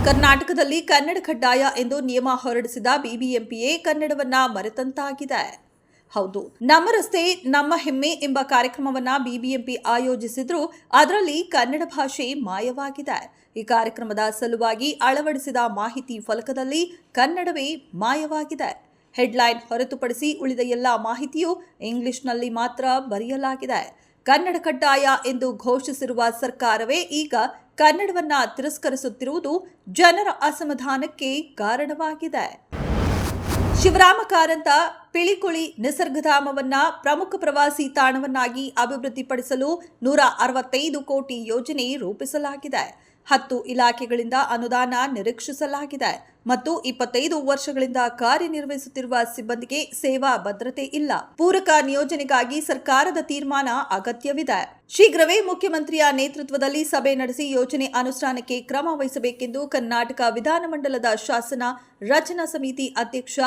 ಕರ್ನಾಟಕದಲ್ಲಿ ಕನ್ನಡ ಕಡ್ಡಾಯ ಎಂದು ನಿಯಮ ಹೊರಡಿಸಿದ ಬಿಬಿಎಂಪಿಯೇ ಕನ್ನಡವನ್ನ ಮರೆತಂತಾಗಿದೆ. ಹೌದು, ನಮ್ಮ ರಸ್ತೆ ನಮ್ಮ ಹೆಮ್ಮೆ ಎಂಬ ಕಾರ್ಯಕ್ರಮವನ್ನ ಬಿಬಿಎಂಪಿ ಆಯೋಜಿಸಿದ್ರೂ ಅದರಲ್ಲಿ ಕನ್ನಡ ಭಾಷೆ ಮಾಯವಾಗಿದೆ. ಈ ಕಾರ್ಯಕ್ರಮದ ಸಲುವಾಗಿ ಅಳವಡಿಸಿದ ಮಾಹಿತಿ ಫಲಕದಲ್ಲಿ ಕನ್ನಡವೇ ಮಾಯವಾಗಿದೆ. ಹೆಡ್ಲೈನ್ ಹೊರತುಪಡಿಸಿ ಉಳಿದ ಎಲ್ಲ ಮಾಹಿತಿಯೂ ಇಂಗ್ಲಿಷ್ನಲ್ಲಿ ಮಾತ್ರ ಬರೆಯಲಾಗಿದೆ. ಕನ್ನಡ ಕಡ್ಡಾಯ ಎಂದು ಘೋಷಿಸಿರುವ ಸರ್ಕಾರವೇ ಈಗ ಕನ್ನಡವನ್ನ ತಿರಸ್ಕರಿಸುತ್ತಿರುವುದು ಜನರ ಅಸಮಾಧಾನಕ್ಕೆ ಕಾರಣವಾಗಿದೆ. ಶಿವರಾಮ ಕಾರಂತ ಪಿಳಿಕುಳಿ ನಿಸರ್ಗಧಾಮವನ್ನ ಪ್ರಮುಖ ಪ್ರವಾಸಿ ತಾಣವನ್ನಾಗಿ ಅಭಿವೃದ್ಧಿಪಡಿಸಲು 165 ಕೋಟಿ ಯೋಜನೆ ರೂಪಿಸಲಾಗಿದೆ. 10 ಇಲಾಖೆಗಳಿಂದ ಅನುದಾನ ನಿರೀಕ್ಷಿಸಲಾಗಿದೆ ಮತ್ತು 25 ವರ್ಷಗಳಿಂದ ಕಾರ್ಯನಿರ್ವಹಿಸುತ್ತಿರುವ ಸಿಬ್ಬಂದಿಗೆ ಸೇವಾ ಭದ್ರತೆ ಇಲ್ಲ. ಪೂರಕ ನಿಯೋಜನೆಗಾಗಿ ಸರ್ಕಾರದ ತೀರ್ಮಾನ ಅಗತ್ಯವಿದೆ. ಶೀಘ್ರವೇ ಮುಖ್ಯಮಂತ್ರಿಯ ನೇತೃತ್ವದಲ್ಲಿ ಸಭೆ ನಡೆಸಿ ಯೋಜನೆ ಅನುಷ್ಠಾನಕ್ಕೆ ಕ್ರಮ ವಹಿಸಬೇಕೆಂದು ಕರ್ನಾಟಕ ವಿಧಾನಮಂಡಲದ ಶಾಸನ ರಚನಾ ಸಮಿತಿ ಅಧ್ಯಕ್ಷ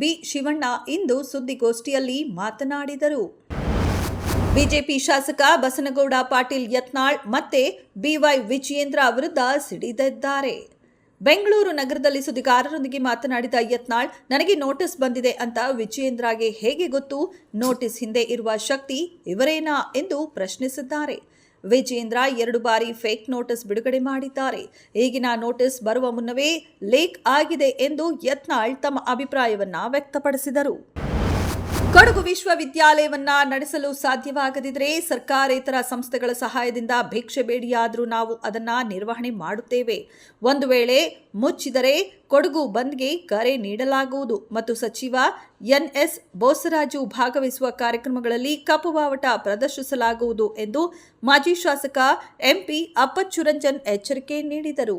ಬಿ ಶಿವಣ್ಣ ಇಂದು ಸುದ್ದಿಗೋಷ್ಠಿಯಲ್ಲಿ ಮಾತನಾಡಿದರು. ಬಿಜೆಪಿ ಶಾಸಕ ಬಸನಗೌಡ ಪಾಟೀಲ್ ಯತ್ನಾಳ್ ಮತ್ತೆ ಬಿವೈ ವಿಜಯೇಂದ್ರ ವಿರುದ್ಧ ಸಿಡಿದೆದ್ದಾರೆ. ಬೆಂಗಳೂರು ನಗರದಲ್ಲಿ ಸುದ್ದಿಗಾರರೊಂದಿಗೆ ಮಾತನಾಡಿದ ಯತ್ನಾಳ್, ನನಗೆ ನೋಟಿಸ್ ಬಂದಿದೆ ಅಂತ ವಿಜಯೇಂದ್ರಗೆ ಹೇಗೆ ಗೊತ್ತು? ನೋಟಿಸ್ ಹಿಂದೆ ಇರುವ ಶಕ್ತಿ ಇವರೇನಾ ಎಂದು ಪ್ರಶ್ನಿಸಿದ್ದಾರೆ. ವಿಜಯೇಂದ್ರ 2 ಬಾರಿ ಫೇಕ್ ನೋಟಿಸ್ ಬಿಡುಗಡೆ ಮಾಡಿದ್ದಾರೆ. ಈಗಿನ ನೋಟಿಸ್ ಬರುವ ಮುನ್ನವೇ ಲೀಕ್ ಆಗಿದೆ ಎಂದು ಯತ್ನಾಳ್ ತಮ್ಮ ಅಭಿಪ್ರಾಯವನ್ನ ವ್ಯಕ್ತಪಡಿಸಿದರು. ಕೊಡಗು ವಿಶ್ವವಿದ್ಯಾಲಯವನ್ನ ನಡೆಸಲು ಸಾಧ್ಯವಾಗದಿದ್ದರೆ ಸರ್ಕಾರೇತರ ಸಂಸ್ಥೆಗಳ ಸಹಾಯದಿಂದ ಭಿಕ್ಷೆ ಬೇಡಿಯಾದರೂ ನಾವು ಅದನ್ನ ನಿರ್ವಹಣೆ ಮಾಡುತ್ತೇವೆ. ಒಂದು ವೇಳೆ ಮುಚ್ಚಿದರೆ ಕೊಡಗು ಬಂದ್ಗೆ ಕರೆ ನೀಡಲಾಗುವುದು ಮತ್ತು ಸಚಿವ ಎನ್ಎಸ್ ಬೋಸರಾಜು ಭಾಗವಹಿಸುವ ಕಾರ್ಯಕ್ರಮಗಳಲ್ಲಿ ಕಪ್ಪು ಬಾವುಟ ಪ್ರದರ್ಶಿಸಲಾಗುವುದು ಎಂದು ಮಾಜಿ ಶಾಸಕ ಎಂಪಿ ಅಪ್ಪಚ್ಚು ರಂಜನ್ ಎಚ್ಚರಿಕೆ ನೀಡಿದರು.